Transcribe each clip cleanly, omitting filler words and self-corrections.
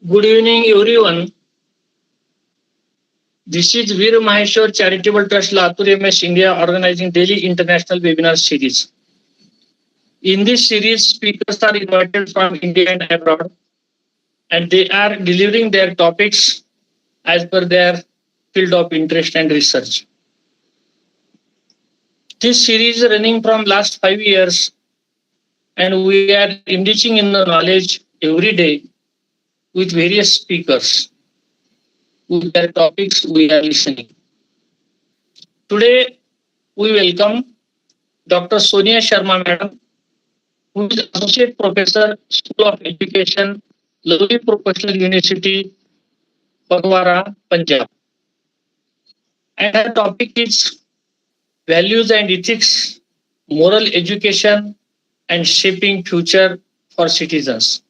Good evening, everyone. This is Veer Maheshwar Charitable Trust Latur MS India organizing daily international webinar series. In this series, speakers are invited from India and abroad, and they are delivering their topics as per their field of interest and research. This series is running from last 5 years, and we are enriching in the knowledge every day with various speakers. With their topics, we are listening. Today, we welcome Dr. Sonia Sharma, Madam, who is Associate Professor, School of Education, Latur Professional University, Phagwara, Punjab. And her topic is Values and Ethics, Moral Education, and Shaping Future for Citizens.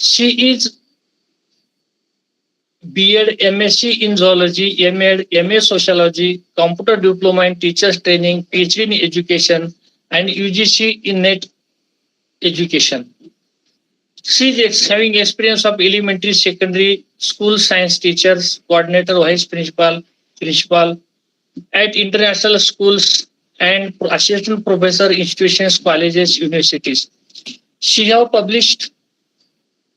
She is B.Ed, MSc in Zoology, M.Ed, MA Sociology, Computer Diploma in Teachers Training, PhD in Education, and UGC in Net Education. She is having experience of elementary, secondary, school science teachers, coordinator, vice principal, principal at international schools and assistant professor institutions, colleges, universities. She have published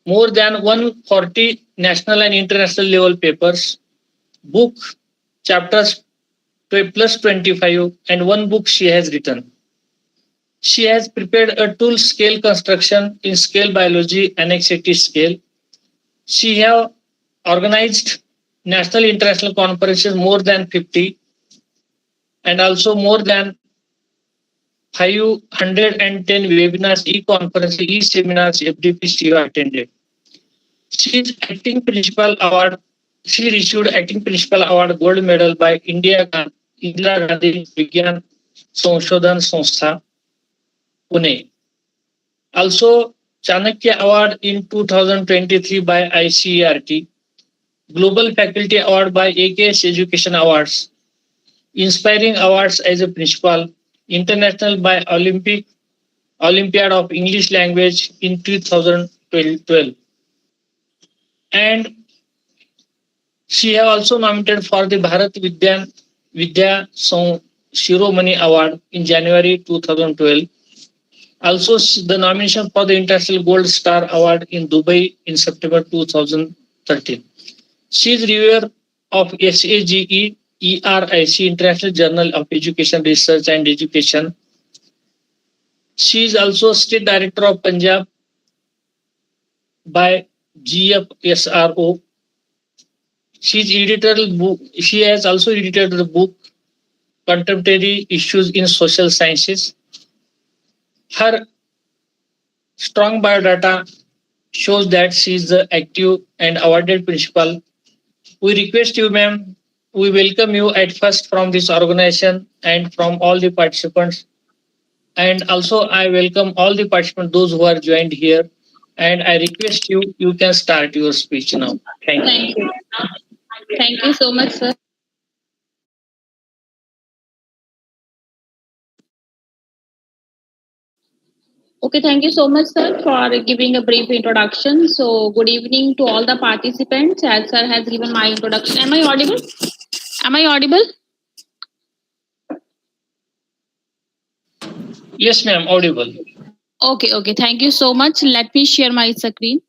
more than 140 national and international level papers, book, chapters plus 25, and one book she has written. She has prepared a tool scale construction in scale biology annexity scale. She have organized national international conferences more than 50 and also more than 510 webinars, e-conferences, e-seminars, FDP she attended. She is acting principal award. She received acting principal award gold medal by Indira Gandhi Vigyan Sanshothan Sanstha, Pune. Also, Chanakya Award in 2023 by ICERT, Global Faculty Award by AKS Education Awards, Inspiring Awards as a Principal, International by Olympiad of English Language in 2012. And she have also nominated for the Bharat Vidya Shiromani Award in January 2012. Also, the nomination for the International Gold Star Award in Dubai in September 2013. She is reviewer of SAGE ERIC, International Journal of Education Research and Education. She is also State Director of Punjab by GFSRO. She has also edited the book Contemporary Issues in Social Sciences. Her strong biodata shows that she is the active and awarded principal. We request you, ma'am, we welcome you at first from this organization and from all the participants. And also I welcome all the participants, those who are joined here. And I request you, you can start your speech now. Thank you. Thank you so much, sir. Okay, thank you so much, sir, for giving a brief introduction. So, good evening to all the participants. As sir has given my introduction, am I audible? Am I audible? Yes, ma'am, audible. Okay. Thank you so much. Let me share my screen.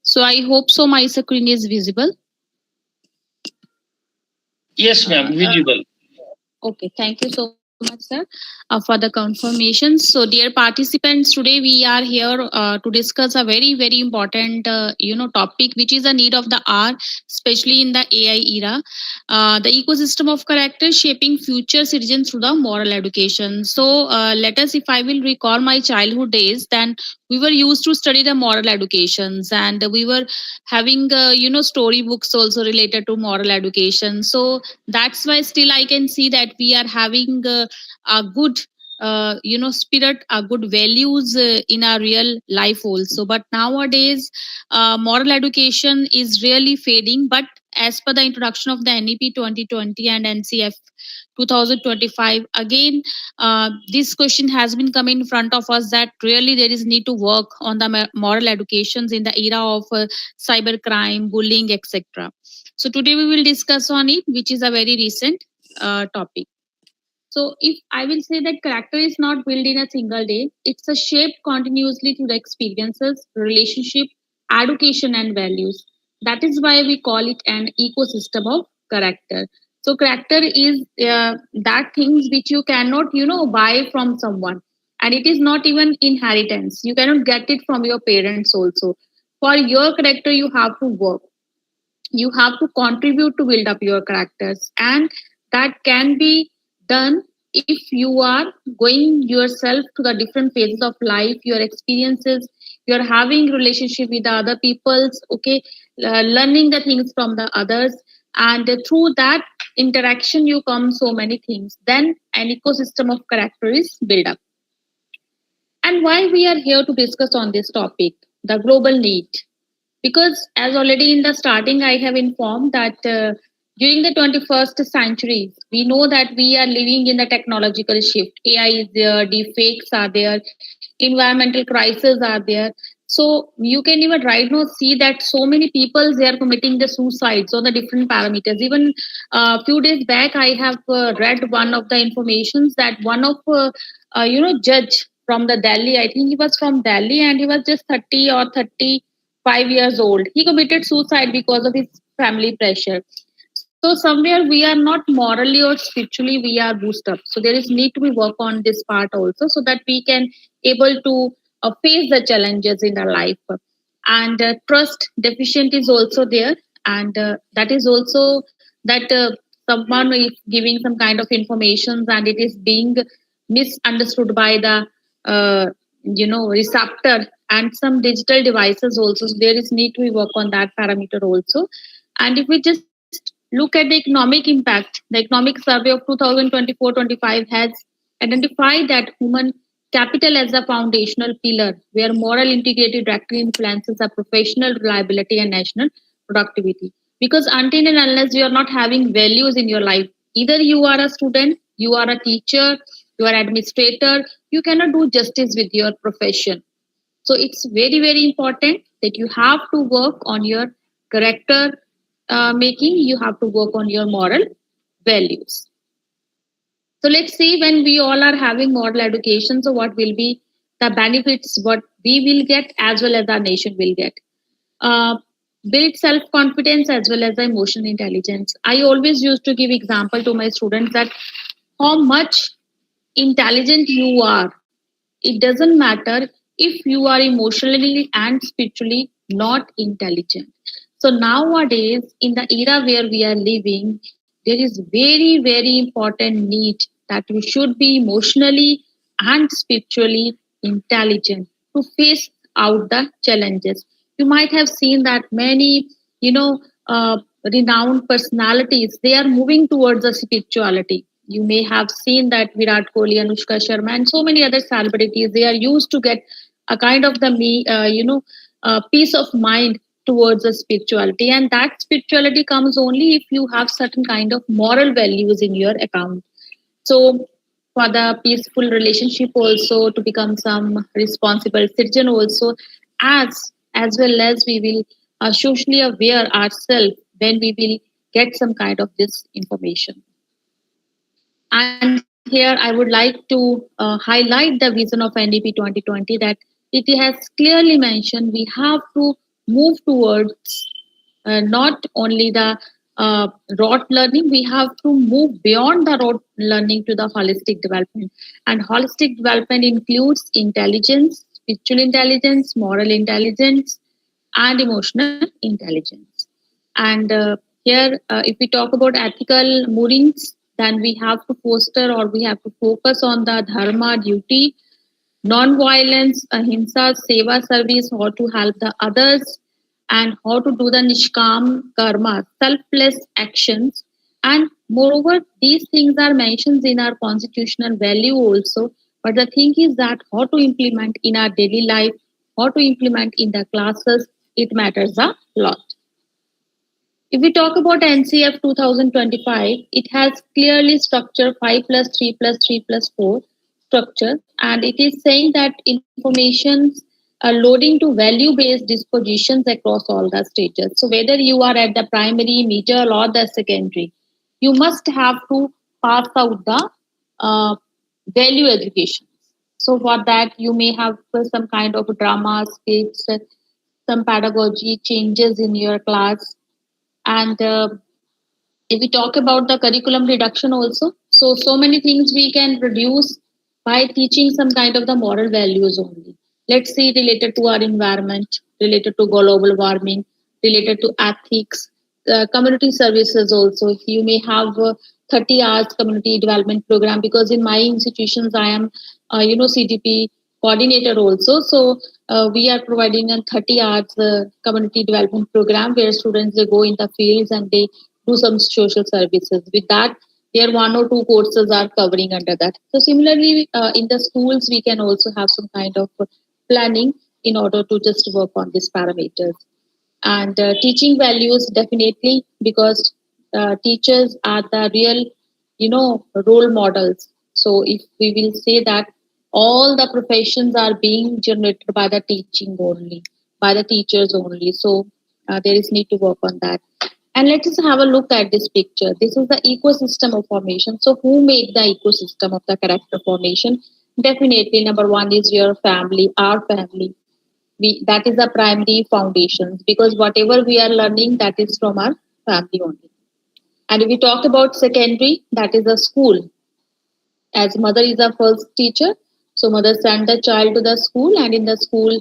So, I hope so my screen is visible. Yes, ma'am, visible. Okay, thank you so much, sir, for the confirmation. So, dear participants, today we are here to discuss a very important, topic, which is a need of the hour, especially in the AI era, the ecosystem of character shaping future citizens through the moral education. So, let us, if I will recall my childhood days, then we were used to study the moral educations, and we were having, storybooks also related to moral education. So that's why still I can see that we are having a good spirit, a good values in our real life also. But nowadays moral education is really fading, but as per the introduction of the NEP 2020 and NCF 2025, again, this question has been coming in front of us that really there is need to work on the moral educations in the era of cyber crime, bullying, etc. So today we will discuss on it, which is a very recent topic. So if I will say that character is not built in a single day, it's a shaped continuously through the experiences, relationship, education, and values. That is why we call it an ecosystem of character. So character is that things which you cannot, buy from someone, and it is not even inheritance. You cannot get it from your parents also. For your character, you have to work. You have to contribute to build up your characters, and that can be done if you are going yourself to the different phases of life, your experiences, you're having relationship with the other peoples, okay, learning the things from the others, and through that interaction you come so many things, then an ecosystem of character is built up. And why we are here to discuss on this topic, the global need, because as already in the starting I have informed that during the 21st century we know that we are living in the technological shift. AI is there, deepfakes are there, environmental crises are there. So you can even right now see that so many people, they are committing the suicides on the different parameters. Even a few days back I have read one of the informations that one of judge from the Delhi, I think he was from Delhi, and he was just 30 or 35 years old. He committed suicide because of his family pressure. So somewhere we are not morally or spiritually we are boosted up. So there is need to be work on this part also, so that we can able to face the challenges in our life. And trust deficient is also there, and that is also that someone is giving some kind of information and it is being misunderstood by the receptor and some digital devices also. So there is need to work on that parameter also. And if we just look at the economic impact, the economic survey of 2024-25 has identified that human capital as a foundational pillar where moral integrity directly influences the professional reliability and national productivity. Because until and unless you are not having values in your life, either you are a student, you are a teacher, you are administrator, you cannot do justice with your profession. So it's very, very important that you have to work on your character making, you have to work on your moral values. So let's see, when we all are having moral education, so what will be the benefits, what we will get as well as our nation will get. Build self-confidence as well as the emotional intelligence. I always used to give example to my students that how much intelligent you are, it doesn't matter if you are emotionally and spiritually not intelligent. So nowadays, in the era where we are living, there is very, very important need that we should be emotionally and spiritually intelligent to face out the challenges. You might have seen that many, renowned personalities, they are moving towards the spirituality. You may have seen that Virat Kohli, Anushka Sharma, and so many other celebrities, they are used to get a kind of peace of mind towards the spirituality. And that spirituality comes only if you have certain kind of moral values in your account. So for the peaceful relationship also, to become some responsible citizen also, as well as we will socially aware ourselves when we will get some kind of this information. And here I would like to highlight the vision of NDP 2020, that it has clearly mentioned we have to move towards not only the rote learning, we have to move beyond the rote learning to the holistic development. And holistic development includes intelligence, spiritual intelligence, moral intelligence, and emotional intelligence. And here, if we talk about ethical moorings, then we have to foster or we have to focus on the dharma, duty, non-violence, ahimsa, seva, service, how to help the others, and how to do the nishkam karma, selfless actions. And moreover, these things are mentioned in our constitutional value also. But the thing is that how to implement in our daily life, how to implement in the classes, it matters a lot. If we talk about NCF 2025, it has clearly structured 5 plus 3 plus 3 plus 4 structure, and it is saying that informations are loading to value based dispositions across all the stages. So, whether you are at the primary, middle, or the secondary, you must have to pass out the uh, value education. So, for that, you may have some kind of drama, skits, some pedagogy changes in your class, and if we talk about the curriculum reduction also, so many things we can reduce by teaching some kind of the moral values only. Let's see, related to our environment, related to global warming, related to ethics, community services also. You may have 30 hours community development program, because in my institutions I am CDP coordinator also. So we are providing a 30 hours community development program where students, they go in the fields and they do some social services. With that, their one or two courses are covering under that. So similarly, in the schools, we can also have some kind of planning in order to just work on these parameters. And teaching values, definitely, because teachers are the real, role models. So if we will say that all the professions are being generated by the teaching only, by the teachers only. So there is need to work on that. And let us have a look at this picture. This is the ecosystem of formation. So who made the ecosystem of the character formation? Definitely, number one is your family, our family. That is the primary foundations, because whatever we are learning, that is from our family only. And if we talk about secondary, that is the school, as mother is the first teacher. So mother send the child to the school, and in the school,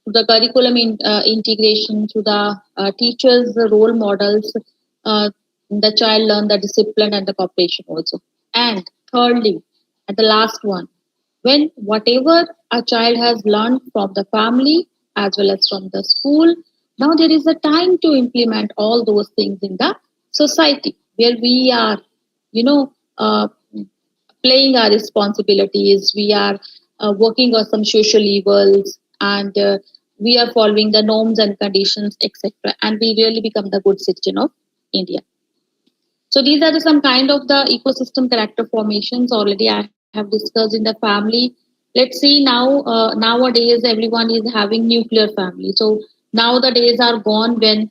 the curriculum integration, to the teachers, the role models, uh, the child learn the discipline and the cooperation also. And thirdly, and the last one, when whatever a child has learned from the family as well as from the school, now there is a time to implement all those things in the society where we are, you know, playing our responsibilities. We are working on some social evils, and we are following the norms and conditions, etc. And we really become the good citizen of India. So these are some kind of the ecosystem character formations already I have discussed in the family. Let's see now. Nowadays, everyone is having nuclear family. So now the days are gone when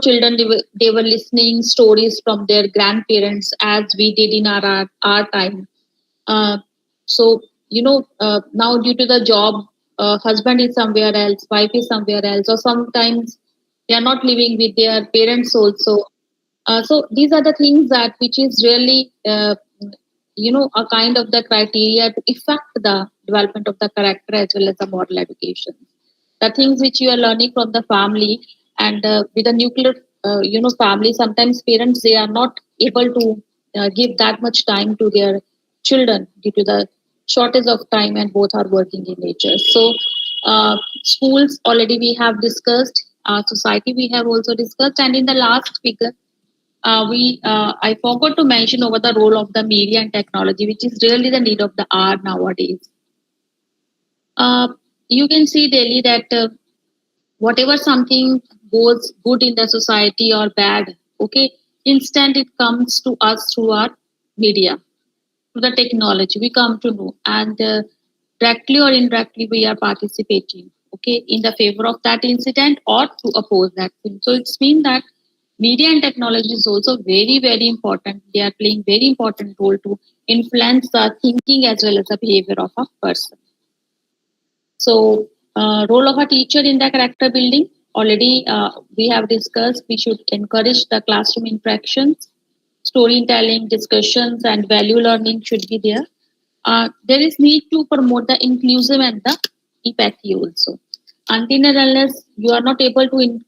children, they were listening stories from their grandparents as we did in our time. Uh, so now due to the job, husband is somewhere else, wife is somewhere else, or sometimes they are not living with their parents also. So these are the things that which is really a kind of the criteria to affect the development of the character as well as the moral education. The things which you are learning from the family, and with a nuclear family, sometimes parents, they are not able to give that much time to their children due to the shortage of time, and both are working in nature. So schools already we have discussed, society we have also discussed, and in the last figure we I forgot to mention over the role of the media and technology, which is really the need of the hour nowadays. Uh, you can see daily that whatever something goes good in the society or bad, okay, instant it comes to us through our media, through the technology. We come to know, and directly or indirectly we are participating, okay, in the favor of that incident or to oppose that thing. So it's mean that media and technology is also very, very important. They are playing very important role to influence the thinking as well as the behavior of a person. So role of a teacher in the character building, already we have discussed. We should encourage the classroom interactions, storytelling, discussions, and value learning should be there. There is need to promote the inclusive and the empathy also. Until and unless you are not able to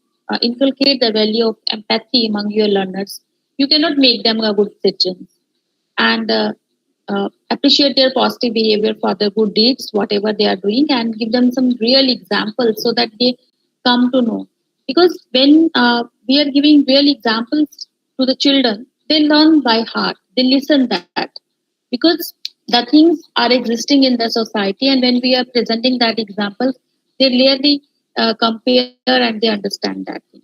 inculcate the value of empathy among your learners, you cannot make them a good citizens. And appreciate their positive behavior for the good deeds, whatever they are doing, and give them some real examples so that they come to know. Because when we are giving real examples to the children, they learn by heart, they listen that, because the things are existing in the society, and when we are presenting that examples, they really compare and they understand that thing.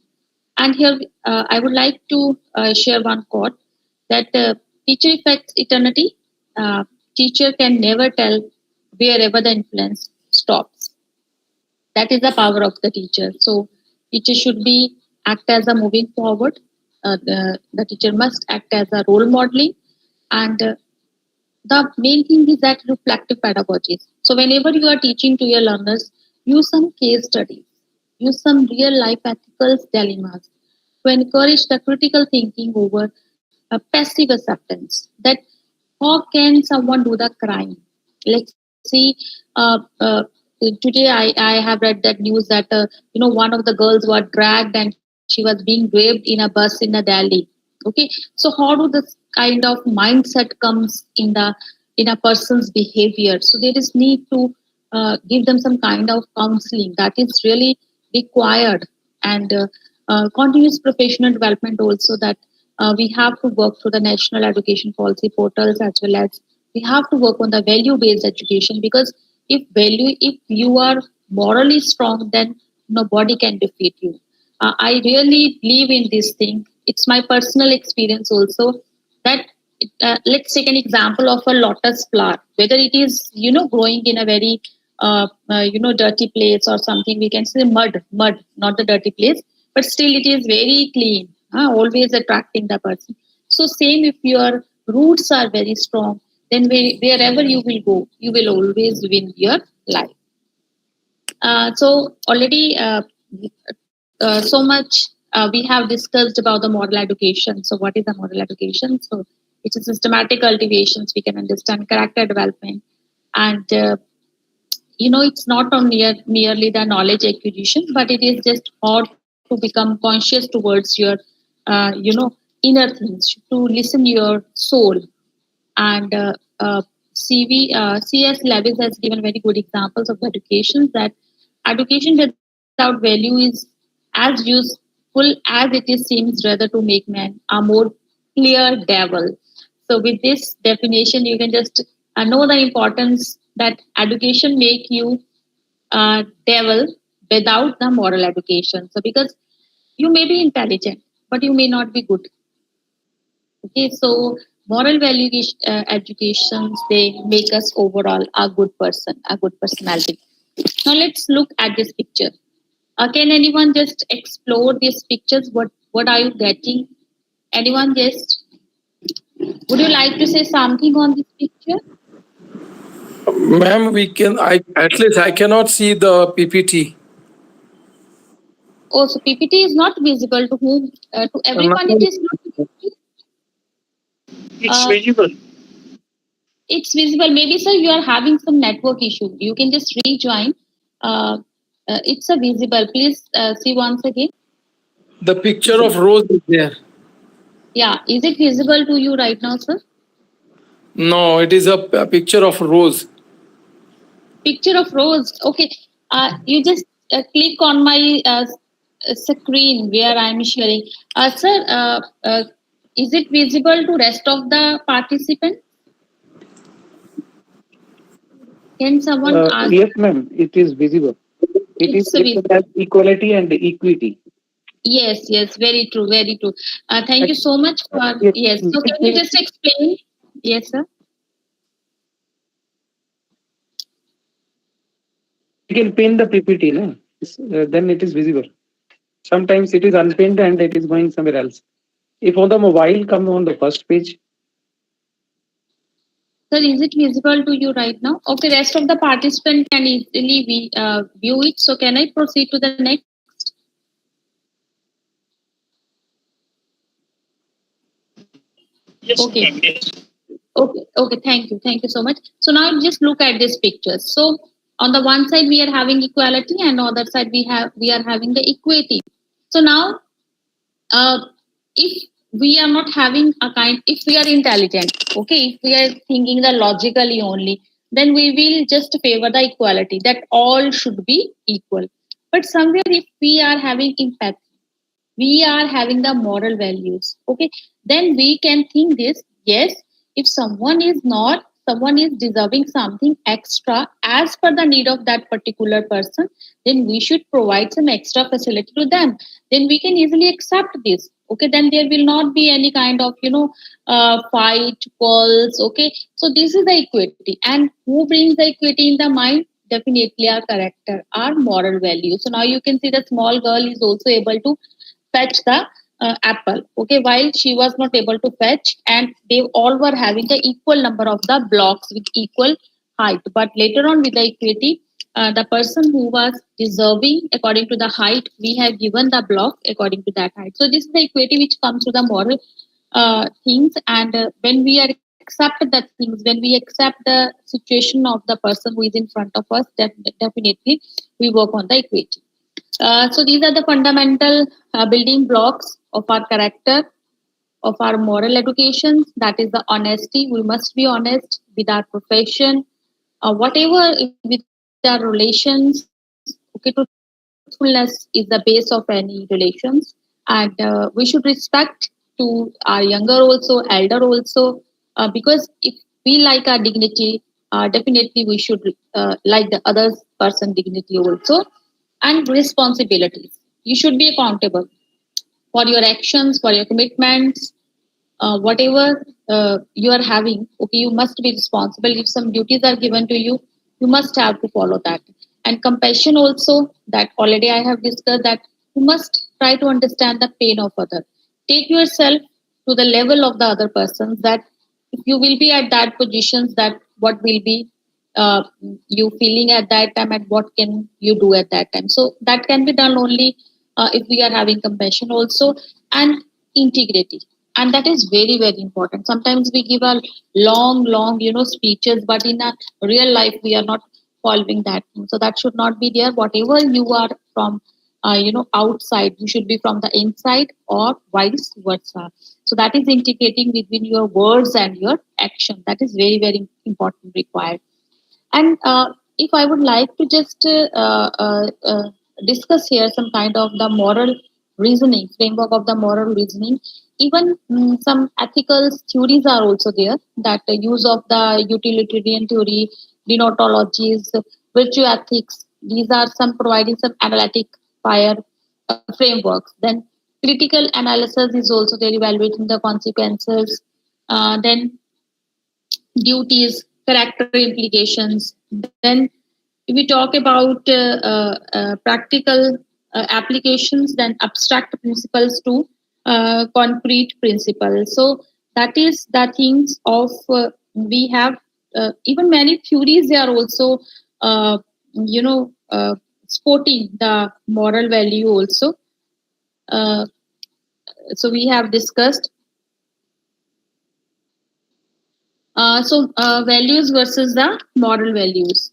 And here I would like to share one quote that teacher affects eternity. Teacher can never tell wherever the influence stops. That is the power of the teacher. So teacher should be act as a moving forward. The teacher must act as a role modeling, and the main thing is that reflective pedagogy. So whenever you are teaching to your learners, use some case studies, use some real life ethical dilemmas to encourage the critical thinking over a passive acceptance. That how can someone do the crime? Let's see. Today, I have read that news that one of the girls was dragged and she was being raped in a bus in a Delhi. Okay, so how do this kind of mindset comes in a person's behavior? So there is need to give them some kind of counseling that is really required, and continuous professional development also, that we have to work through the national education policy portals, as well as we have to work on the value based education, because if you are morally strong, then nobody can defeat you. I really believe in this thing. It's my personal experience also, that let's take an example of a lotus flower, whether it is growing in a very dirty place or something. We can say mud, not the dirty place, but still it is very clean, always attracting the person. So same, if your roots are very strong, then wherever you will go, you will always win your life. So already so much we have discussed about the model education. So what is the model education? So it's a systematic cultivations. We can understand character development, and it's not only merely the knowledge acquisition, but it is just how to become conscious towards your inner things, to listen your soul. And C.S. Lewis has given very good examples of education, that education without value is as useful as it is seems, rather to make man a more clear devil. So with this definition, you can just know the importance that education make you devil without the moral education. So because you may be intelligent, but you may not be good. Okay, so moral value educations, they make us overall a good person, a good personality. Now let's look at this picture. Can anyone just explore these pictures? What are you getting? Anyone just would you like to say something on this picture? Ma'am, we can. I at least I cannot see the PPT. Oh, so PPT is not visible to whom? To everyone, it is not visible. It's visible. It's visible. Maybe, sir, you are having some network issue. You can just rejoin. It's a visible. Please see once again. The picture of rose is there. Yeah, is it visible to you right now, sir? No, it is a picture of rose. Picture of rose. Okay. You just click on my screen where I'm sharing. Sir, is it visible to rest of the participants? Can someone ask? Yes, ma'am, it is visible. It is written as equality and equity. Yes, very true, very true. Thank you so much for yes. So can you just explain? Yes, sir. You can pin the PPT, no? Then it is visible. Sometimes it is unpinned and it is going somewhere else. If on the mobile, come on the first page. Sir, is it visible to you right now? Okay, rest of the participant can easily view it. So can I proceed to the next? Yes, okay. ma'am, yes. Okay. Thank you so much. So now just look at these pictures. So on the one side we are having equality, and on the other side we are having the equity. So now, if we are not having if we are intelligent, okay, if we are thinking the logically only, then we will just favor the equality, that all should be equal. But somewhere, if we are having empathy, we are having the moral values, okay, then we can think this: yes, if someone is not someone is deserving something extra as per the need of that particular person, then we should provide some extra facility to them. Then we can easily accept this. Okay, then there will not be any kind of fight, calls. Okay, so this is the equity, and who brings the equity in the mind? Definitely our character, our moral value. So now you can see the small girl is also able to fetch the apple. Okay, while she was not able to fetch, and they all were having the equal number of the blocks with equal height. But later on, with the equity, the person who was deserving according to the height, we have given the block according to that height. So this is the equity which comes to the moral things. And when we are accept the things, when we accept the situation of the person who is in front of us, definitely we work on the equity. So these are the fundamental building blocks of our character, of our moral education. That is the honesty. We must be honest with our profession, whatever with our relations. Okay, truthfulness is the base of any relations, and we should respect to our younger also, elder also, because if we like our dignity, definitely we should like the other person dignity also. And responsibilities, you should be accountable for your actions, for your commitments, whatever you are having. Okay, you must be responsible. If some duties are given to you, you must have to follow that. And compassion also, that already I have discussed, that you must try to understand the pain of other. Take yourself to the level of the other persons, that if you will be at that positions, that what will be uh, you feeling at that time, and what can you do at that time. So that can be done only if we are having compassion also. And integrity, and that is very very important. Sometimes we give a long speeches, but in a real life we are not following that thing. So that should not be there. Whatever you are from outside, you should be from the inside, or vice versa. So that is integrating between your words and your action. That is very very important, required. And if I would like to just discuss here some kind of the moral reasoning, framework of the moral reasoning, even some ethical theories are also there, that the use of the utilitarian theory, deontologies, virtue ethics, these are some providing some analytic fire frameworks. Then critical analysis is also there, evaluating the consequences. Then duties, character implications. Then, if we talk about practical applications, then abstract principles to concrete principles. So that is the things of we have. Even many theories, they are also sporting the moral value also. Uh, so we have discussed. Values versus the moral values,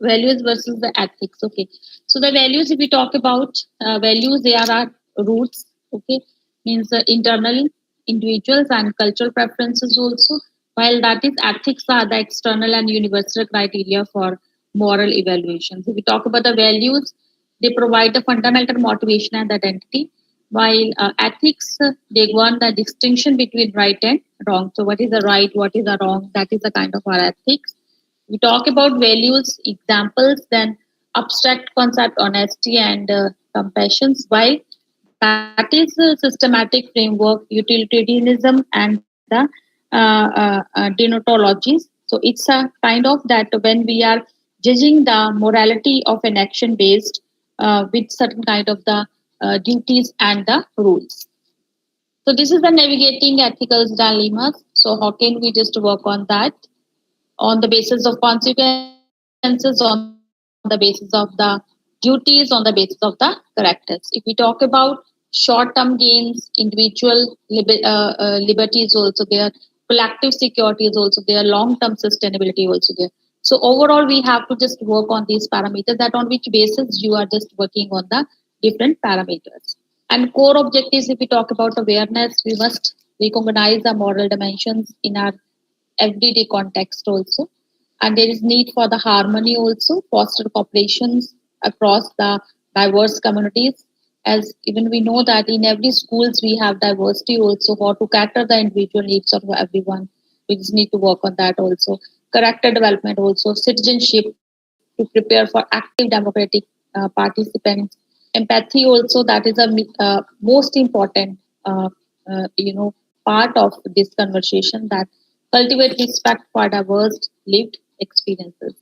values versus the ethics. Okay, so the values, if we talk about values, they are our roots. Okay, means internal, individuals, and cultural preferences also. While that is ethics are the external and universal criteria for moral evaluations. If we talk about the values, they provide the fundamental motivation and identity, while ethics, they want the distinction between right and wrong. So what is the right, what is the wrong, that is the kind of our ethics. We talk about values, examples, then abstract concept, honesty and compassion, while that is a systematic framework, utilitarianism and the deontologies. So it's a kind of that when we are judging the morality of an action based with certain kind of the duties and the rules. So this is the navigating ethical dilemmas. So how can we just work on that on the basis of consequences, on the basis of the duties, on the basis of the characters? If we talk about short-term gains, individual liberty is also there, collective security is also there, long-term sustainability also there. So overall, we have to just work on these parameters, that on which basis you are just working on the different parameters. And core objectives, if we talk about awareness, we must recognize the moral dimensions in our everyday context also. And there is need for the harmony also, foster cooperations across the diverse communities. As even we know that in every schools we have diversity also, how to cater the individual needs of everyone. we just need to work on that also. Character development also, citizenship to prepare for active democratic participants. Empathy also, that is a most important part of this conversation, that cultivate respect for diverse lived experiences.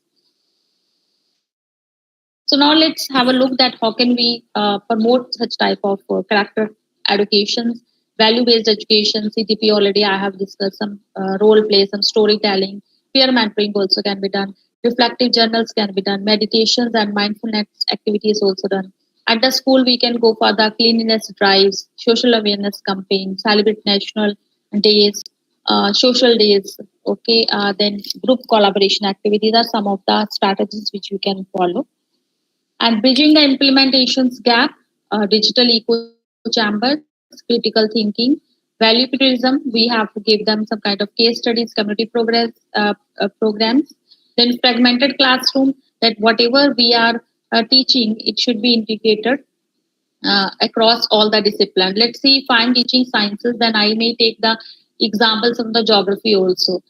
So now let's have a look at how can we promote such type of character educations, value-based education. CTP already I have discussed some role play, some storytelling, peer mentoring also can be done. Reflective journals can be done. Meditations and mindfulness activities also done. At the school, we can go for the cleanliness drives, social awareness campaign, celebrate national days, social days. Okay, then group collaboration activities are some of the strategies which you can follow. And bridging the implementations gap, digital echo chambers, critical thinking, value tourism, we have to give them some kind of case studies, community progress programs. Then fragmented classroom, that whatever we are teaching, it should be integrated across all the discipline. Let's see if I'm teaching sciences, then I may take the examples from the geography also,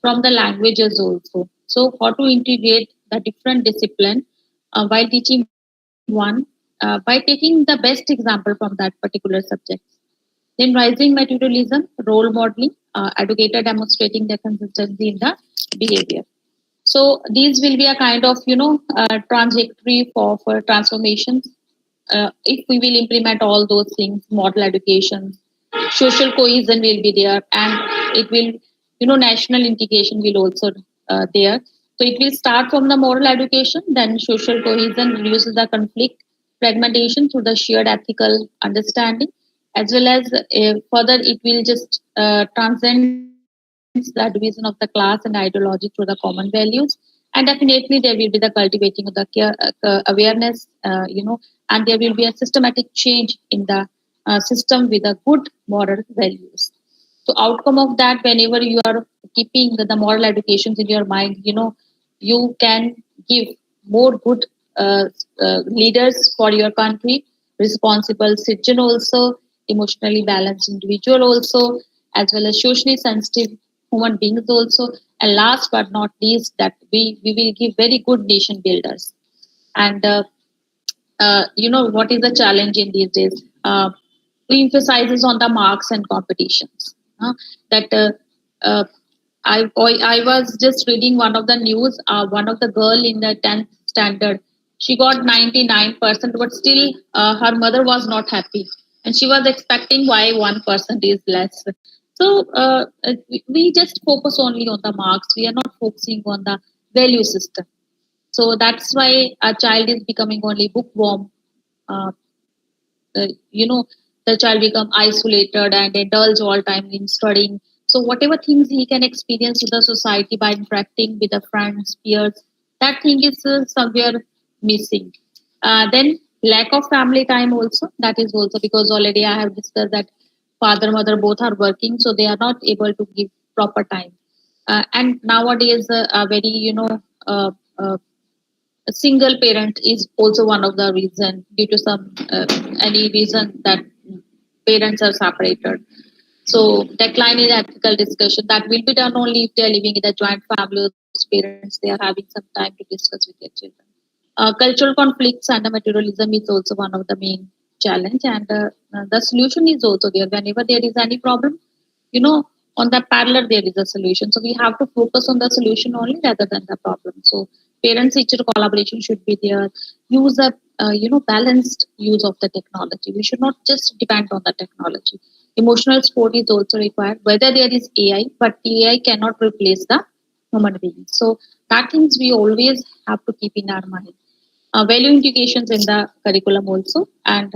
from the languages also. So how to integrate the different discipline while teaching one, by taking the best example from that particular subject. Then rising materialism, role modeling, educator demonstrating the consistency in the behavior. So these will be a kind of trajectory for transformations. If we will implement all those things, model education, social cohesion will be there, and it will national integration will also there. So it will start from the moral education, then social cohesion reduces the conflict, fragmentation through the shared ethical understanding, as well as further it will just transcend the division of the class and ideology through the common values. And definitely there will be the cultivating of the awareness, and there will be a systematic change in the system with a good moral values. So outcome of that, whenever you are keeping the moral educations in your mind, you can give more good leaders for your country, responsible citizen also, emotionally balanced individual also, as well as socially sensitive human beings also. And last but not least, that we will give very good nation builders. And what is the challenge in these days? We emphasizes on the marks and competitions. That I was just reading one of the news. One of the girl in the 10th standard, she got 99%, but still her mother was not happy, and she was expecting why 1% is less. So we just focus only on the marks. We are not focusing on the value system. So that's why a child is becoming only bookworm. Uh, the child become isolated and indulge all time in studying. So whatever things he can experience with the society by interacting with the friends, peers, that thing is somewhere missing. Then lack of family time also, that is also because already I have discussed that father mother both are working, so they are not able to give proper time. And nowadays a very uh, uh, a single parent is also one of the reason, due to some any reason that parents are separated. So decline in ethical discussion, that will be done only if they are living in a joint family. Parents, they are having some time to discuss with their children. Cultural conflicts and the materialism is also one of the main challenge, and the solution is also there. Whenever there is any problem, on the parallel there is a solution. So we have to focus on the solution only rather than the problem. So parents teacher collaboration should be there. Use a balanced use of the technology. We should not just depend on the technology. Emotional support is also required, whether there is AI, but AI cannot replace the human being. So that things we always have to keep in our mind. Value indications in the curriculum also, and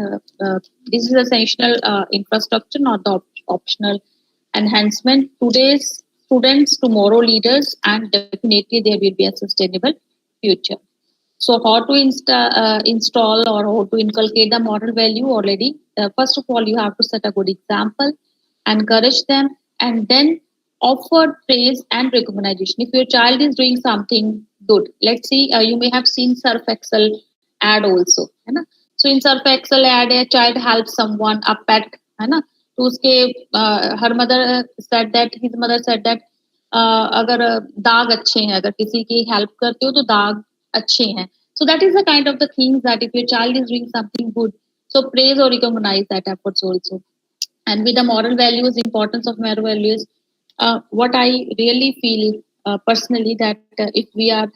this is essential infrastructure, not the optional enhancement. Today's students, tomorrow leaders, and definitely there will be a sustainable future. So how to install or how to inculcate the moral value already? First of all, you have to set a good example, encourage them, and then offer praise and recognition. If your child is doing something good, let's see, you may have seen Surf Excel ad also. है ना? So in Surf Excel ad, a child helps someone, a pet, है ना? तो उसके her mother said that, his mother said that अगर दाग अच्छे हैं, अगर किसी की हेल्प करते हो तो दाग अच्छे हैं. So that is the kind of the things that if your child is doing something good, so praise or recognize that efforts also. And with the moral values, importance of moral values, what I really feel personally that if we are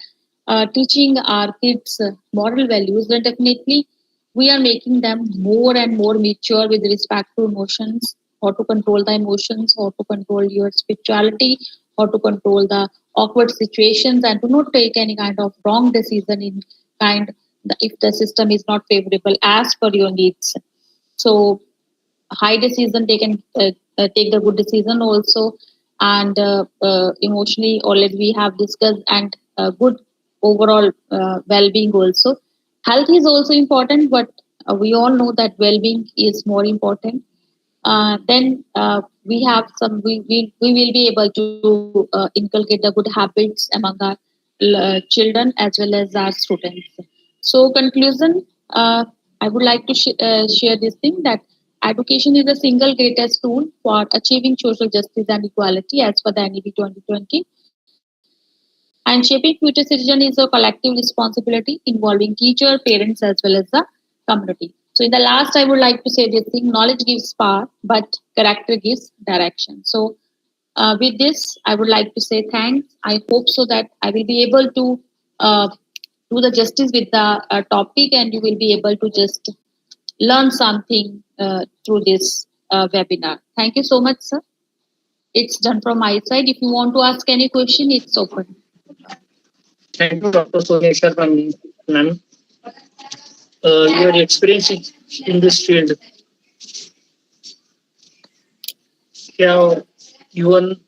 teaching our kids moral values, then definitely we are making them more and more mature with respect to emotions, how to control the emotions, how to control your spirituality, how to control the awkward situations, and to not take any kind of wrong decision in kind if the system is not favorable as per your needs. So high decision they can take the good decision also, and emotionally already we have discussed, and good overall well-being also. Health is also important, but we all know that well-being is more important. Then we have some we will be able to inculcate the good habits among our children as well as our students. So conclusion, I would like to share this thing that education is the single greatest tool for achieving social justice and equality as per the NEP 2020. And shaping future citizen is a collective responsibility involving teacher, parents, as well as the community. So, in the last, I would like to say this thing: knowledge gives power, but character gives direction. So, with this, I would like to say thanks. I hope so that I will be able to uh, do the justice with the topic, and you will be able to just learn something through this webinar. Thank you so much, sir. It's done from my side. If you want to ask any question, it's open. Thank you, Dr. Sonia Sharma, ma'am. Your experience in this field have given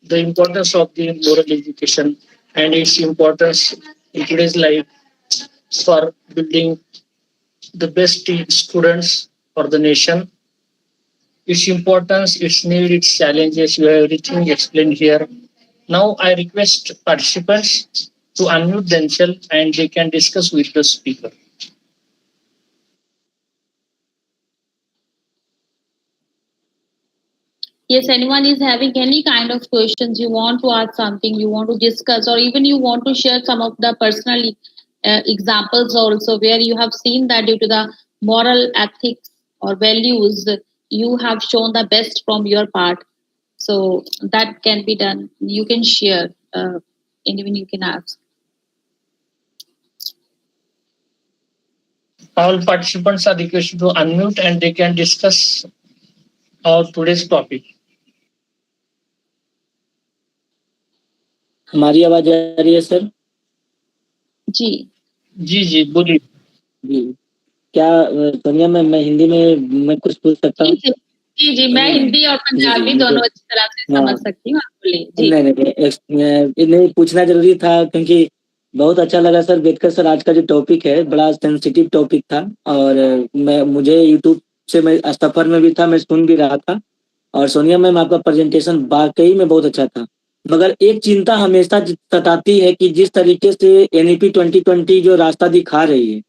the importance of the moral education and its importance in today's life for building the best students for the nation. Its importance, its need, its challenges, you have everything explained here. Now I request participants to unmute themselves and they can discuss with the speaker. Yes, anyone is having any kind of questions, you want to ask something, you want to discuss, or even you want to share some of the personal examples also where you have seen that due to the moral ethics or values, you have shown the best from your part. So that can be done. You can share, and even you can ask. All participants are requested to unmute and they can discuss our today's topic. हमारी आवाज आ रही है sir? जी जी बोलिए। जी क्या Sonia ma'am, मैं हिंदी में मैं कुछ पूछ सकता हूँ? जी मैं हिंदी और पंजाबी दोनों अच्छी तरह से समझ सकती हूँ, आप बोलिए जी। नहीं पूछना जरूरी था क्योंकि बहुत अच्छा लगा सर। बेटकर सर आज का जो टॉपिक है बड़ा सेंसिटिव टॉपिक था, और मुझे यूट्यूब से मैं सफर में भी था, मैं सुन भी रहा था। और सोनिया मैम आपका प्रेजेंटेशन वाकई में बहुत अच्छा था, मगर एक चिंता हमेशा सताती है कि जिस तरीके से एनईपी 2020 जो रास्ता दिखा रही है,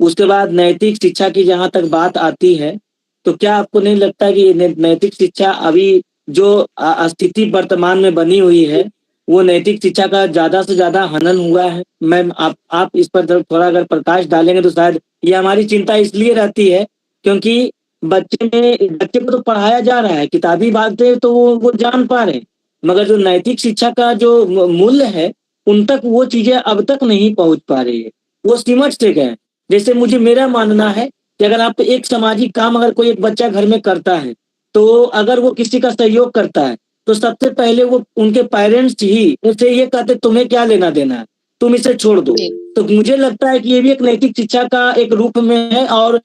उसके बाद नैतिक शिक्षा की जहां तक बात आती है, तो क्या आपको नहीं लगता कि नैतिक शिक्षा अभी जो स्थिति वर्तमान में बनी हुई है वो नैतिक शिक्षा का ज्यादा से ज्यादा हनन हुआ है? मैम आप इस पर थोड़ा अगर प्रकाश डालेंगे तो शायद ये हमारी चिंता इसलिए रहती है क्योंकि बच्चे को तो पढ़ाया जा रहा है, किताबी बातें तो वो जान पा रहे हैं, मगर जो नैतिक शिक्षा का जो मूल्य है उन तक वो चीजें अब तक नहीं पहुंच पा रही है, वो सिमट से गए। जैसे मुझे मेरा मानना है कि अगर आप एक सामाजिक काम अगर कोई एक बच्चा घर में करता है तो अगर वो किसी का सहयोग करता है तो सबसे पहले वो उनके पेरेंट्स ही उससे ये कहते तुम्हें क्या लेना देना है, तुम इसे छोड़ दो। तो मुझे लगता है कि ये भी एक नैतिक शिक्षा का एक रूप में है। और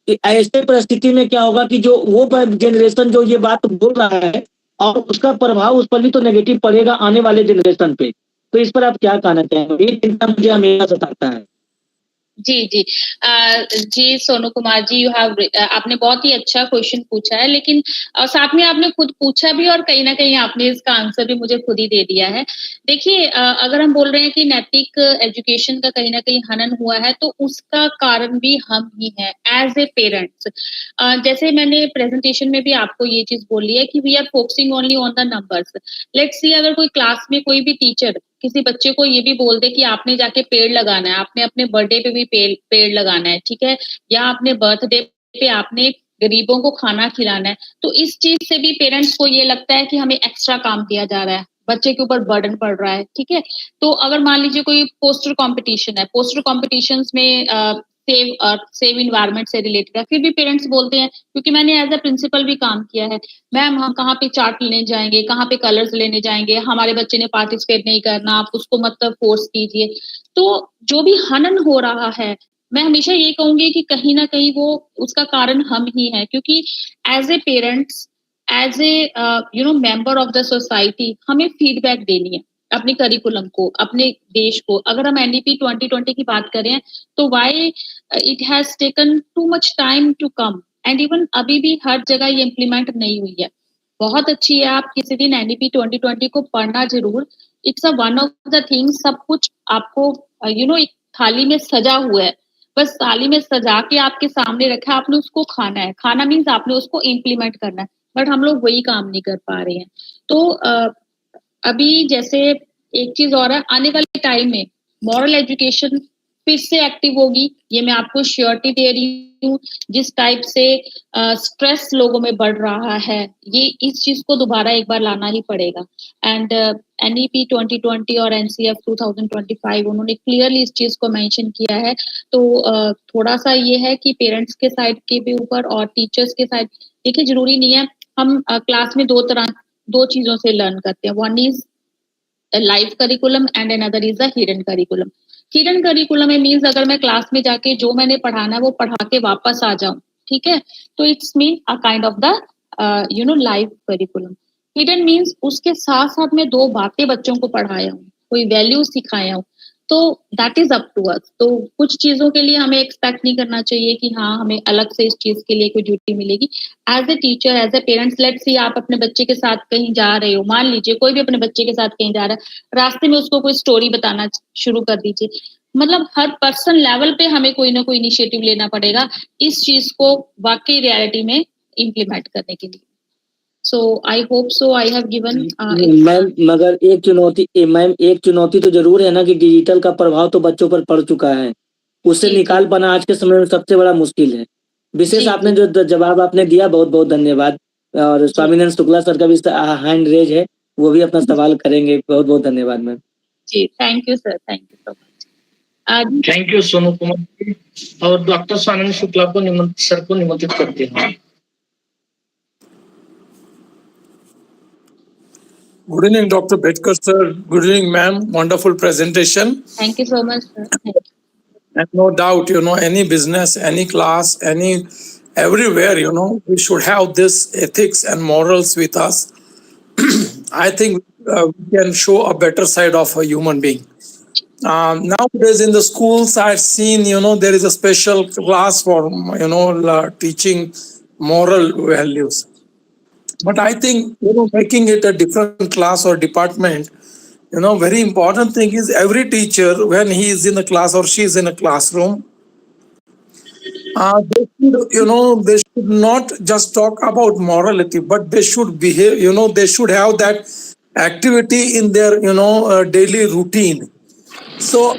ऐसे परिस्थिति में क्या होगा कि जो वो जनरेशन जो ये बात बोल रहा है और उसका प्रभाव उस पर भी तो नेगेटिव पड़ेगा आने वाले जनरेशन पे। तो इस पर आप क्या कहना चाहेंगे? ये चिंता मुझे हमेशा सताता है। जी जी जी सोनू कुमार जी, यू हैव आपने बहुत ही अच्छा क्वेश्चन पूछा है, लेकिन साथ में आपने खुद पूछा भी और कहीं ना कहीं आपने इसका आंसर भी मुझे खुद ही दे दिया है। देखिए अगर हम बोल रहे हैं कि नैतिक एजुकेशन का कहीं ना कहीं हनन हुआ है, तो उसका कारण भी हम ही हैं एज ए पेरेंट्स। जैसे मैंने प्रेजेंटेशन में भी आपको ये चीज बोली है कि we are focusing only on the numbers. Let's see, अगर कोई क्लास में कोई भी टीचर किसी बच्चे को ये भी बोल दे कि आपने जाके पेड़ लगाना है, आपने अपने बर्थडे पे भी पेड़ लगाना है, ठीक है, या अपने बर्थडे पे आपने गरीबों को खाना खिलाना है, तो इस चीज से भी पेरेंट्स को ये लगता है कि हमें एक्स्ट्रा काम दिया जा रहा है, बच्चे के ऊपर बर्डन पड़ रहा है, ठीक है। तो अगर मान लीजिए कोई पोस्टर कंपटीशन है, पोस्टर कॉम्पिटिशन में सेव इन्वायरमेंट से रिलेटेड है, फिर भी पेरेंट्स बोलते हैं, क्योंकि मैंने एज अ प्रिंसिपल भी काम किया है, मैम हम कहाँ पे चार्ट लेने जाएंगे, कहाँ पे कलर्स लेने जाएंगे, हमारे बच्चे ने पार्टिसिपेट नहीं करना, आप उसको मतलब फोर्स कीजिए। तो जो भी हनन हो रहा है, मैं हमेशा ये कहूंगी कि कहीं ना कहीं वो उसका कारण हम ही है, क्योंकि as a parents, as a member of the society, हमें फीडबैक देनी है अपने करिकुलम को, अपने देश को। अगर हम एनईपी 2020 की बात करें, तो why it has taken too much time to come, and even अभी भी हर जगह ये इम्प्लीमेंट नहीं हुई है। बहुत अच्छी है, आप किसी दिन एनईपी 2020 को पढ़ना जरूर। It's a one of the things, सब कुछ आपको एक थाली में सजा हुआ है, बस थाली में सजा के आपके सामने रखा है, आपने उसको खाना है। खाना मीन्स आपने उसको इम्प्लीमेंट करना है, बट हम लोग वही काम नहीं कर पा रहे हैं। तो अभी जैसे एक चीज और है, आने वाले टाइम में मॉरल एजुकेशन फिर से एक्टिव होगी, ये मैं आपको श्योरिटी दे रही हूँ। जिस टाइप से स्ट्रेस लोगों में बढ़ रहा है, ये इस चीज को दोबारा एक बार लाना ही पड़ेगा। एंड एनईपी 2020 और एनसीएफ 2025 उन्होंने क्लियरली इस चीज को मेंशन किया है। तो थोड़ा सा ये है कि पेरेंट्स के साइड के भी ऊपर और टीचर्स के साइड, देखिए जरूरी नहीं है हम क्लास में दो चीजों से लर्न करते हैं, one is live curriculum and another is the hidden curriculum. Hidden curriculum में मीन्स अगर मैं क्लास में जाके जो मैंने पढ़ाना है वो पढ़ा के वापस आ जाऊं, ठीक है, तो it's mean a kind of the live curriculum. Hidden means उसके साथ साथ मैं दो बातें बच्चों को पढ़ाया हूँ, कोई वैल्यू सिखाया हूँ, तो that is up to us. तो कुछ चीजों के लिए हमें एक्सपेक्ट नहीं करना चाहिए कि हाँ हमें अलग से इस चीज के लिए कोई ड्यूटी मिलेगी। As a teacher, as a parents, let's see आप अपने बच्चे के साथ कहीं जा रहे हो, मान लीजिए कोई भी अपने बच्चे के साथ कहीं जा रहा है, रास्ते में उसको कोई स्टोरी बताना शुरू कर दीजिए। मतलब हर पर्सन लेवल पे हमें कोई ना कोई इनिशिएटिव लेना पड़ेगा इस चीज को वाकई रियलिटी में इम्प्लीमेंट करने के लिए। So I hope so I have given. Ma'am मगर एक चुनौती तो जरूर है ना कि डिजिटल का प्रभाव तो बच्चों पर पड़ चुका है, उससे निकाल पाना आज के समय में सबसे बड़ा मुश्किल है। विशेष आपने जो जवाब आपने दिया, बहुत बहुत धन्यवाद। और स्वामीनारायण शुक्ला सर का भी हैंड रेज है, वो भी अपना सवाल करेंगे। बहुत बहुत धन्यवाद मैम। जी thank you sir, thank you so much. Thank you Sonu Kumar ji. और डॉक्टर स्वामीनारायण शुक्ला को सर को निमंत्रित करते हैं। Good evening, Dr. BETKAR sir. Good evening, ma'am. Wonderful presentation. Thank you so much, sir. And no doubt, any business, any class, everywhere, we should have this ethics and morals with us. I think we can show a better side of a human being. Nowadays in the schools, I've seen, there is a special class for, teaching moral values. But I think, making it a different class or department, very important thing is every teacher, when he is in a class or she is in a classroom, they should not just talk about morality, but they should behave, they should have that activity in their, daily routine. So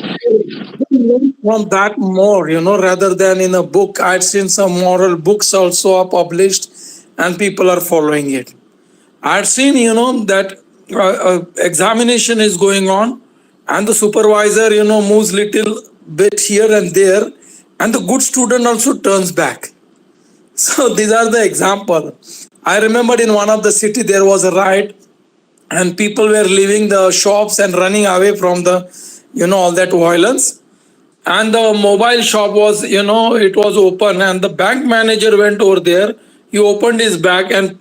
from that more, rather than in a book. I've seen some moral books also are published and people are following it. I've seen, that examination is going on and the supervisor, moves little bit here and there, and the good student also turns back. So these are the example. I remember in one of the city there was a riot and people were leaving the shops and running away from the, all that violence. And the mobile shop was, it was open, and the bank manager went over there. He opened his bag and,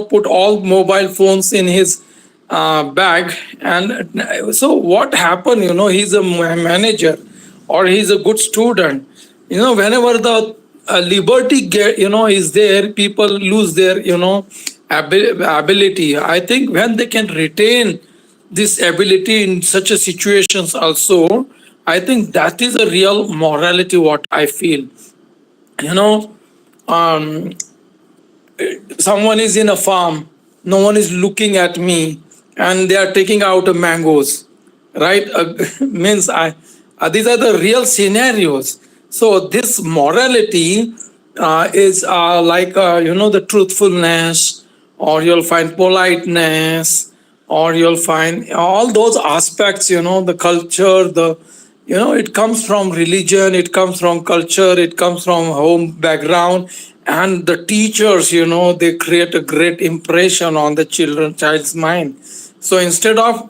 put all mobile phones in his bag. And so what happened, he's a manager. or he's a good student. Whenever the liberty is there, people lose their ability. I think when they can retain this ability in such a situations also, I think that is a real morality, what I feel. you know um, Someone is in a farm, no one is looking at me, and they are taking out mangoes, right? Means I these are the real scenarios. So this morality is like the truthfulness, or you'll find politeness, or you'll find all those aspects, the culture, it comes from religion, it comes from culture, it comes from home background, and the teachers, they create a great impression on the child's mind. So instead of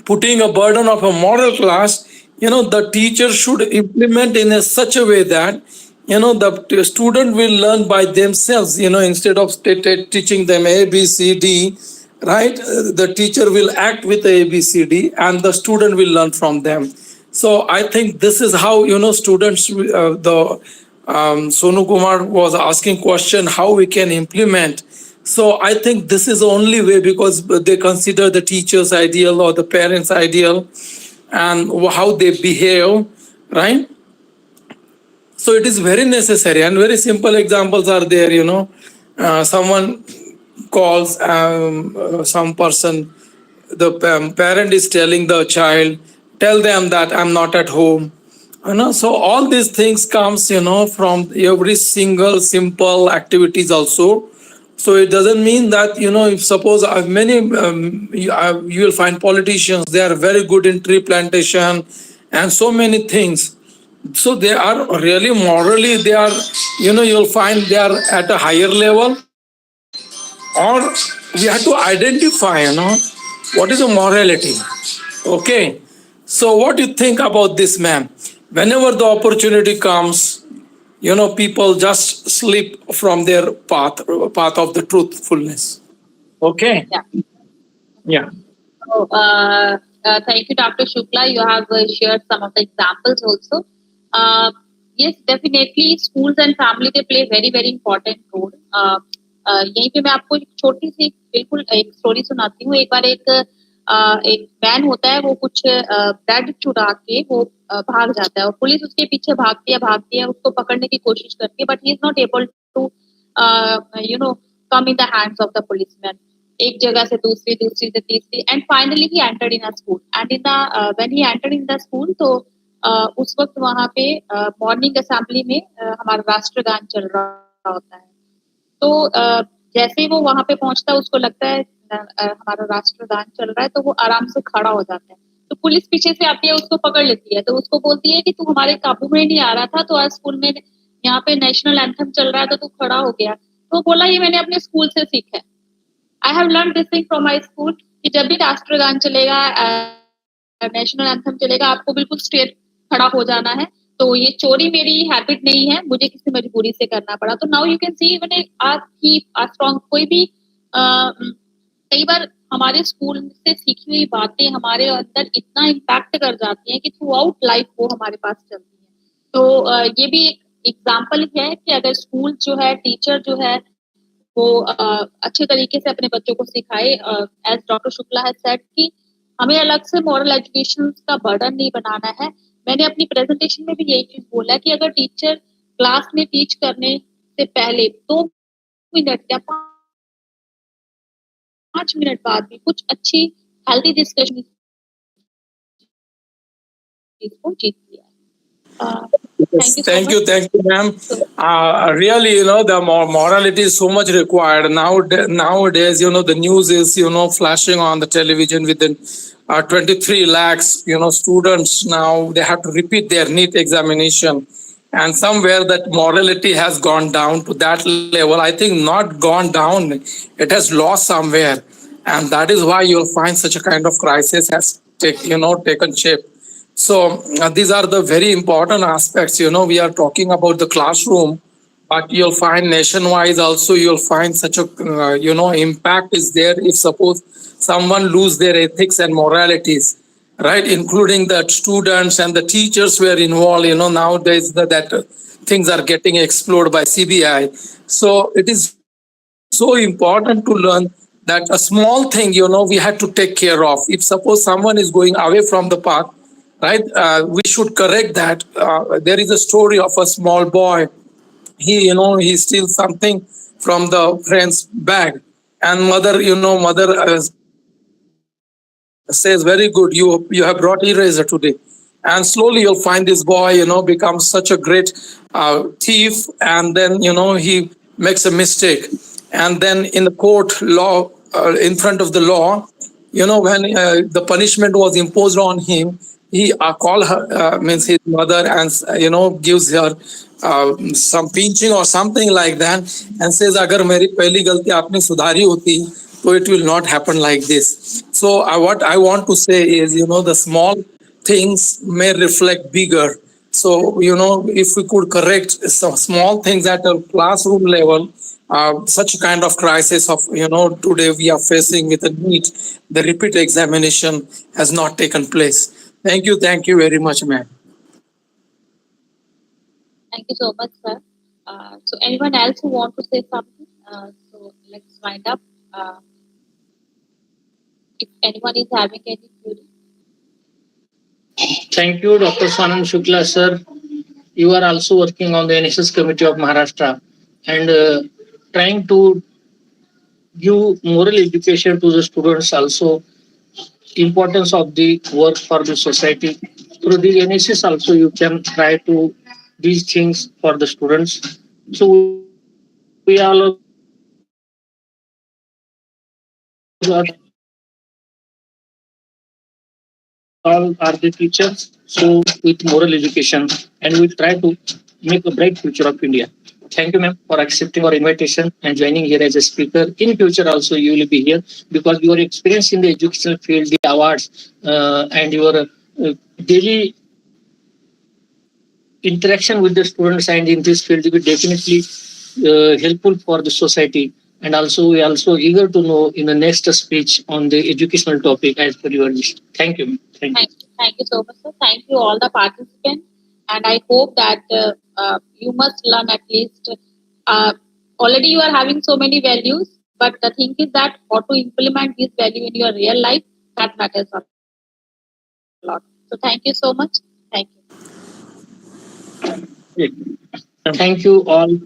putting a burden of a moral class, the teacher should implement in such a way that the student will learn by themselves, instead of teaching them A B C D, right? The teacher will act with A B C D and the student will learn from them. So I think this is how students, the Sonu Kumar was asking question, how we can implement. So I think this is the only way, because they consider the teacher's ideal or the parents' ideal and how they behave, right? So it is very necessary, and very simple examples are there. Someone calls some person, the parent is telling the child, tell them that I'm not at home. So all these things comes from every single simple activities also. So it doesn't mean that if suppose many you will find politicians, they are very good in tree plantation and so many things. So they are really morally, they are, you'll find they are at a higher level. Or we have to identify what is a morality. Okay, so what do you think about this, ma'am? Whenever the opportunity comes, people just slip from their path of the truthfulness. Okay. Yeah. Yeah. So, thank you, Dr. Shukla. You have shared some of the examples also. Yes, definitely, schools and family they play very very important role. यहीं पे मैं आपको एक छोटी सी बिल्कुल एक story सुनाती हूँ. एक बार एक मैन होता है, वो कुछ ब्रेड चुरा के वो भाग जाता है और पुलिस उसके पीछे भागती है उसको पकड़ने की कोशिश करती है, but he is not able to come in the hands of the policeman. एक जगह से दूसरी से तीसरी, and finally he entered in a school. And in the when he entered in the school, तो उस वक्त वहां पे मॉर्निंग असेंबली में हमारा राष्ट्रगान चल रहा होता है. तो जैसे ही वो वहां पे पहुंचता है, उसको लगता है हमारा राष्ट्रगान चल रहा है, तो वो आराम से खड़ा हो जाता है. तो पुलिस पीछे से आती है, उसको पकड़ लेती है. तो उसको बोलती है कि तू हमारे काबू में नहीं आ रहा था, तो आज स्कूल में यहाँ पे नेशनल एंथम चल रहा है तो तू खड़ा हो गया. तो बोला ये मैंने अपने स्कूल से सीखा है. I have learn this thing from my school कि जब भी राष्ट्रगान चलेगा, नेशनल एंथम चलेगा, आपको बिल्कुल स्ट्रेट खड़ा हो जाना है. तो ये चोरी मेरी हैबिट नहीं है, मुझे किसी मजबूरी से करना पड़ा. तो now you can see even a strong कोई भी कई बार हमारे स्कूल से सीखी हुई बातें हमारे अंदर इतना इम्पैक्ट कर जाती हैं कि थ्रू आउट लाइफ वो हमारे पास चलती है. तो ये भी एक एग्जाम्पल है कि अगर स्कूल जो है, टीचर जो है, वो अच्छे तरीके से अपने बच्चों को सिखाए, as doctor Shukla has said कि हमें अलग से मॉरल एजुकेशन का बर्डन नहीं बनाना है. मैंने अपनी प्रेजेंटेशन में भी यही चीज बोला कि अगर टीचर क्लास में टीच करने से पहले 2 मिनट या 5 मिनट बाद भी कुछ अच्छी हेल्दी डिस्कशन को जीत लिया. Thank you, ma'am. Really, the morality is so much required nowadays. The news is flashing on the television within 23 lakhs students now, they have to repeat their NEET examination, and somewhere that morality has gone down to that level. I think not gone down, it has lost somewhere, and that is why you'll find such a kind of crisis has taken shape. So these are the very important aspects. We are talking about the classroom, but you'll find nationwide also, you'll find such a impact is there if suppose someone lose their ethics and moralities. right? Including the students and the teachers were involved. Nowadays that things are getting explored by CBI. So it is so important to learn that a small thing, we had to take care of. If suppose someone is going away from the path, right, we should correct that. There is a story of a small boy. He steals something from the friend's bag, and mother says, very good, you have brought eraser today. And slowly you'll find this boy becomes such a great thief, and then he makes a mistake. And then in the court law, in front of the law, when the punishment was imposed on him, he call her, means his mother, and gives her some pinching or something like that, and says, agar meri pehli galti aapne sudhari hoti, so it will not happen like this. So what I want to say is, the small things may reflect bigger. So if we could correct some small things at a classroom level, such kind of crisis of today we are facing with the NEET, the repeat examination has not taken place. Thank you very much, ma'am. Thank you so much, sir. So anyone else who want to say something? So let's wind up. If anyone is having any query. Thank you, Dr. Sanam Shukla, sir. You are also working on the NSS Committee of Maharashtra and trying to give moral education to the students, also importance of the work for the society. Through the NSS also you can try to these things for the students. So we all are the teachers, so with moral education, and we try to make a bright future of India. Thank you, ma'am, for accepting our invitation and joining here as a speaker. In future also you will be here because your experience in the educational field, the awards, and your daily interaction with the students and in this field will be definitely helpful for the society. And also we are also eager to know in the next speech on the educational topic as per your wish. Thank you. Thank you so much, sir. Thank you all the participants, and I hope that you must learn at least. Already you are having so many values, but the thing is that how to implement this value in your real life, that matters a lot. So thank you so much. Thank you. Thank you all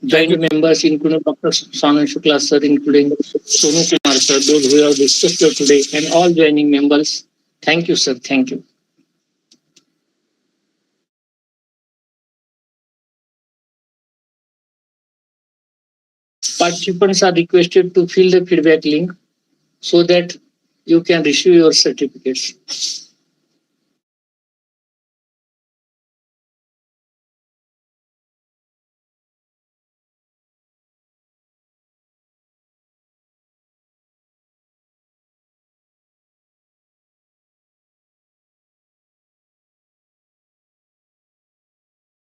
joining members, including Dr. Sonia Shukla sir, including Sonu Kumar sir, those who have discussed here today, and all joining members. Thank you, sir. Thank you. Participants are requested to fill the feedback link so that you can receive your certificates.